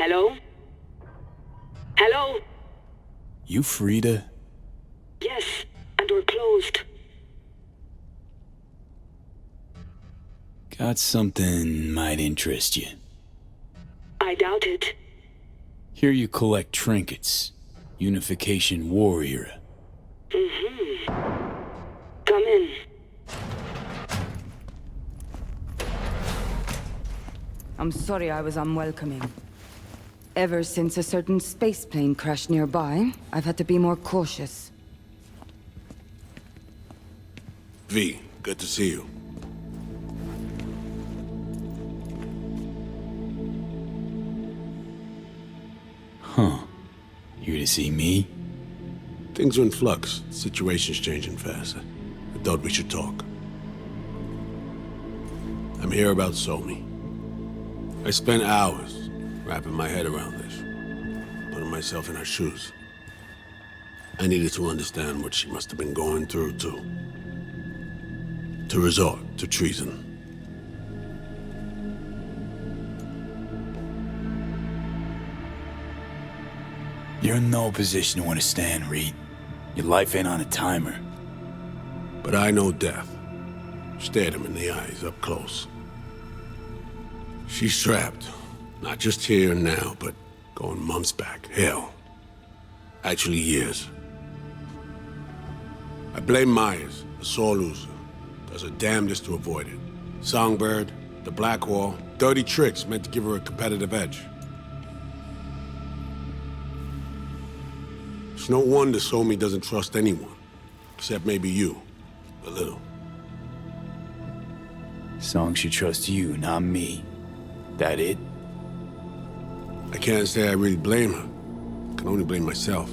Hello? Hello? You Farida? Yes, and we're closed. Got something might interest you. I doubt it. Here you collect trinkets. Unification War era. Come in. I'm sorry I was unwelcoming. Ever since a certain space plane crashed nearby, I've had to be more cautious. V, good to see you. Huh. You to see me? Things are in flux. Situation's changing fast. I thought we should talk. I'm here about Somi. I spent hours wrapping my head around this, putting myself in her shoes. I needed to understand what she must have been going through to resort to treason. You're in no position to understand, Reed. Your life ain't on a timer. But I know death. Stared him in the eyes up close. She's trapped. Not just here and now, but going months back. Hell. Actually years. I blame Myers, the sore loser. Does her damnedest to avoid it. Songbird, the Black Wall, dirty tricks meant to give her a competitive edge. It's no wonder Somi doesn't trust anyone. Except maybe you. A little. Song should trust you, not me. That it? I can't say I really blame her. I can only blame myself.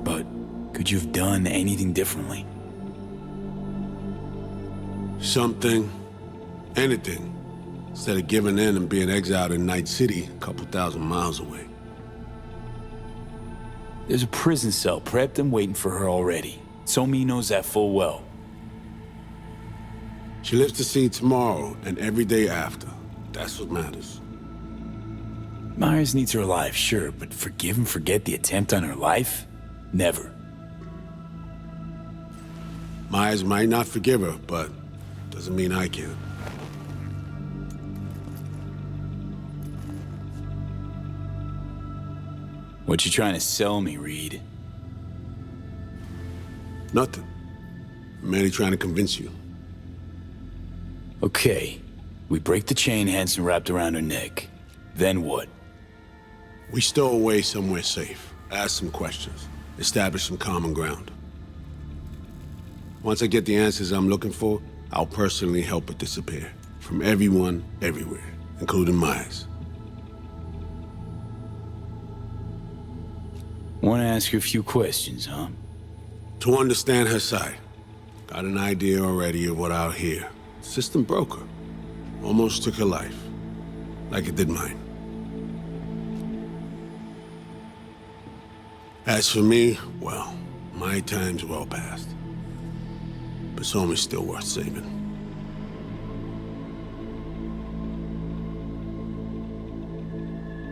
But could you have done anything differently? Something. Anything. Instead of giving in and being exiled in Night City, a couple thousand miles away. There's a prison cell prepped and waiting for her already. Somi knows that full well. She lives to see tomorrow and every day after. That's what matters. Myers needs her alive, sure, but forgive and forget the attempt on her life? Never. Myers might not forgive her, but doesn't mean I can. What you trying to sell me, Reed? Nothing. I'm merely trying to convince you. Okay. We break the chain Hansen wrapped around her neck. Then what? We stow away somewhere safe. Ask some questions. Establish some common ground. Once I get the answers I'm looking for, I'll personally help it disappear. From everyone, everywhere, including Myers. Want to ask you a few questions, huh? To understand her side. Got an idea already of what I'll hear. System broke her. Almost took her life. Like it did mine. As for me, well, my time's well past. But Somi's still worth saving.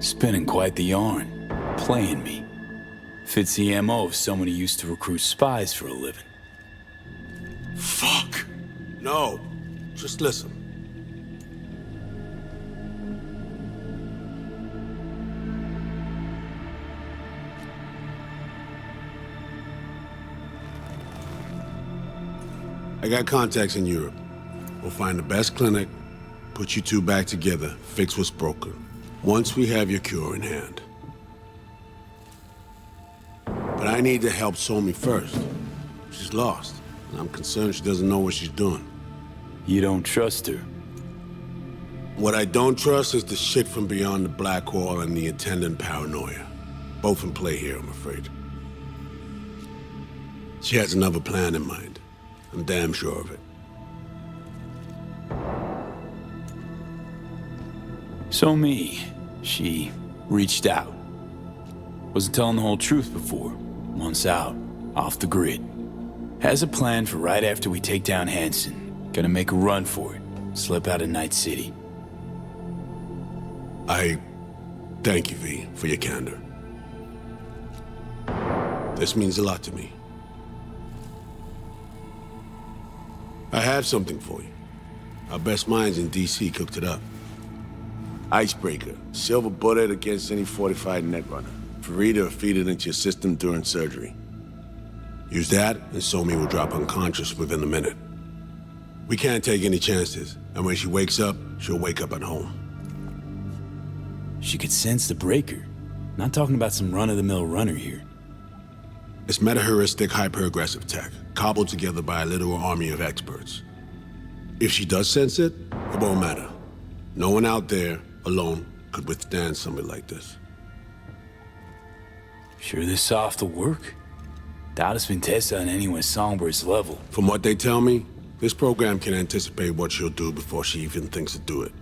Spinning quite the yarn. Playing me. Fits the MO of someone who used to recruit spies for a living. Fuck! No. Just listen. I got contacts in Europe. We'll find the best clinic, put you two back together, fix what's broken. Once we have your cure in hand. But I need to help Somi first. She's lost, and I'm concerned she doesn't know what she's doing. You don't trust her? What I don't trust is the shit from beyond the Black Wall and the attendant paranoia. Both in play here, I'm afraid. She has another plan in mind. I'm damn sure of it. Somi, she reached out. Wasn't telling the whole truth before. Months out, off the grid. Has a plan for right after we take down Hansen. Gonna make a run for it. Slip out of Night City. Thank you, V, for your candor. This means a lot to me. I have something for you. Our best minds in DC cooked it up. Icebreaker, silver bullet against any fortified netrunner. Farida will feed it into your system during surgery. Use that, and Somi will drop unconscious within a minute. We can't take any chances, and when she wakes up, she'll wake up at home. She could sense the breaker. Not talking about some run-of-the-mill runner here. It's meta-heuristic, hyper-aggressive tech, cobbled together by a literal army of experts. If she does sense it, it won't matter. No one out there, alone, could withstand something like this. Sure this soft will work? Doubt it's been tested on anyone Songbird's level. From what they tell me, this program can anticipate what she'll do before she even thinks to do it.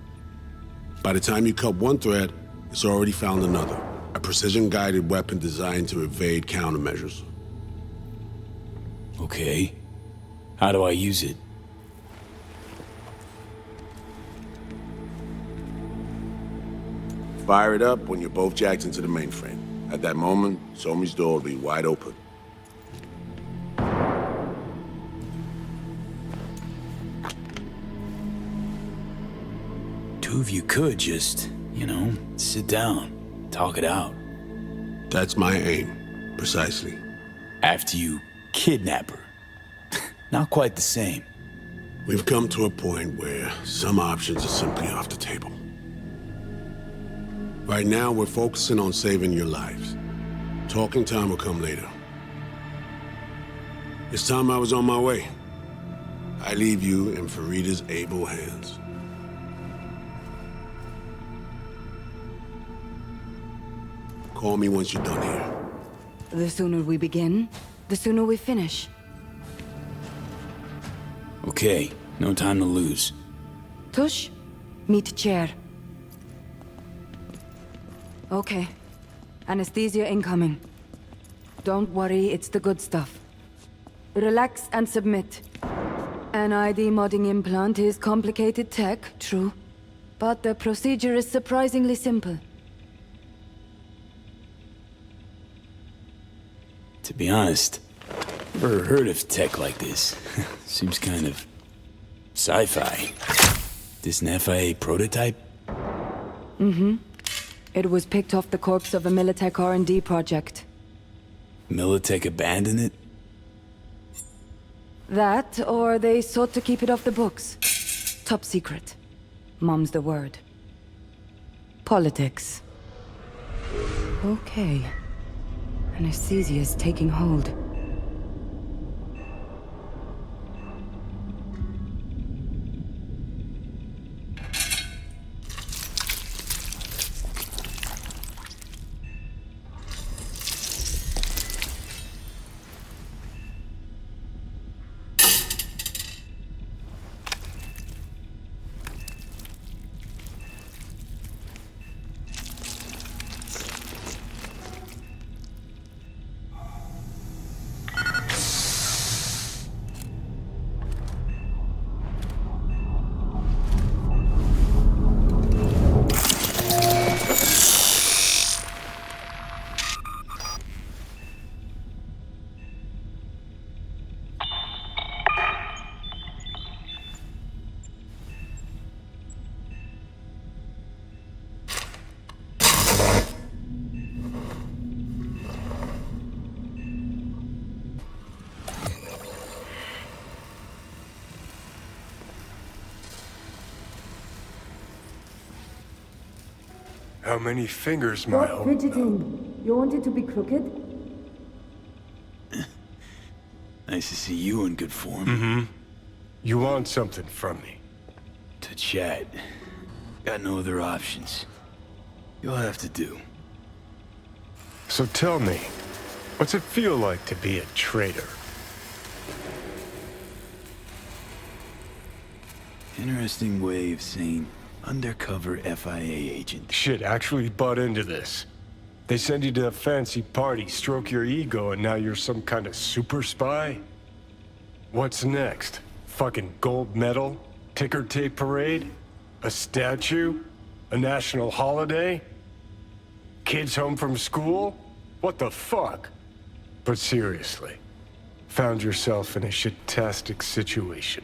By the time you cut one thread, it's already found another. A precision-guided weapon designed to evade countermeasures. Okay. How do I use it? Fire it up when you're both jacked into the mainframe. At that moment, Somi's door will be wide open. Two of you could just, sit down, talk it out. That's my aim, precisely. After you kidnap her. Not quite the same. We've come to a point where some options are simply off the table. Right now, we're focusing on saving your lives. Talking time will come later. It's time I was on my way. I leave you in Farida's able hands. Call me once you're done here. The sooner we begin, the sooner we finish. Okay, no time to lose. Tush, meet chair. Okay. Anesthesia incoming. Don't worry, it's the good stuff. Relax and submit. An ID modding implant is complicated tech, true. But the procedure is surprisingly simple. To be honest, never heard of tech like this. Seems kind of sci-fi. This an FIA prototype? Mm-hmm. It was picked off the corpse of a Militech R&D project. Militech abandoned it? That, or they sought to keep it off the books. Top secret. Mom's the word. Politics. Okay. Anesthesia's taking hold. How many fingers, my Stop fidgeting. You want it to be crooked? Nice to see you in good form. You want something from me? To chat. Got no other options. You'll have to do. So tell me, what's it feel like to be a traitor? Interesting way of saying undercover FIA agent. Shit, actually butt into this. They send you to a fancy party, stroke your ego, and now you're some kind of super spy? What's next? Fucking gold medal? Ticker tape parade? A statue? A national holiday? Kids home from school? What the fuck? But seriously, found yourself in a shit-tastic situation.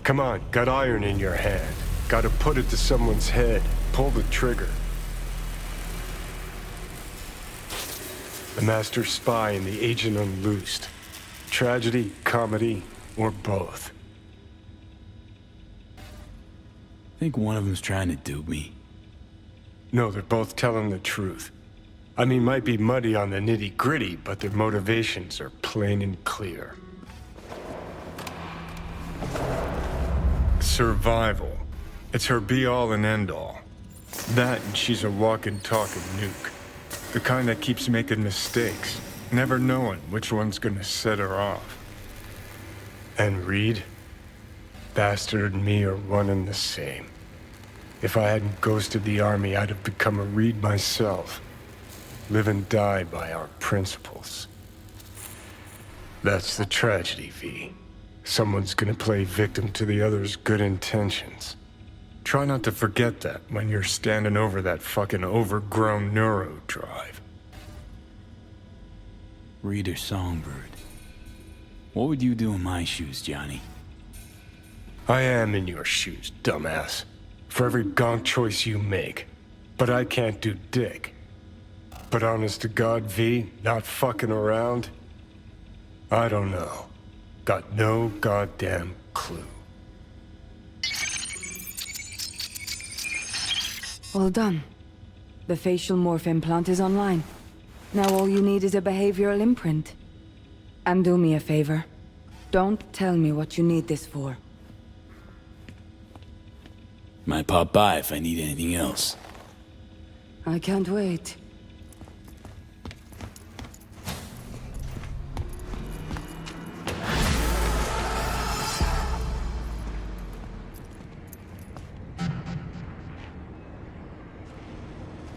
Come on, got iron in your hand. Gotta put it to someone's head. Pull the trigger. The master spy and the agent unloosed. Tragedy, comedy, or both. Think one of them's trying to dupe me. No, they're both telling the truth. I mean, might be muddy on the nitty-gritty, but their motivations are plain and clear. Survival. It's her be-all and end-all. That and she's a walking, talking nuke. The kind that keeps making mistakes, never knowing which one's gonna set her off. And Reed? Bastard and me are one and the same. If I hadn't ghosted the army, I'd have become a Reed myself. Live and die by our principles. That's the tragedy, V. Someone's gonna play victim to the other's good intentions. Try not to forget that when you're standing over that fucking overgrown neuro drive. Reed or Songbird. What would you do in my shoes, Johnny? I am in your shoes, dumbass. For every gonk choice you make. But I can't do dick. But honest to God, V, not fucking around? I don't know. Got no goddamn clue. All done. The facial morph implant is online. Now all you need is a behavioral imprint. And do me a favor. Don't tell me what you need this for. Might pop by if I need anything else. I can't wait.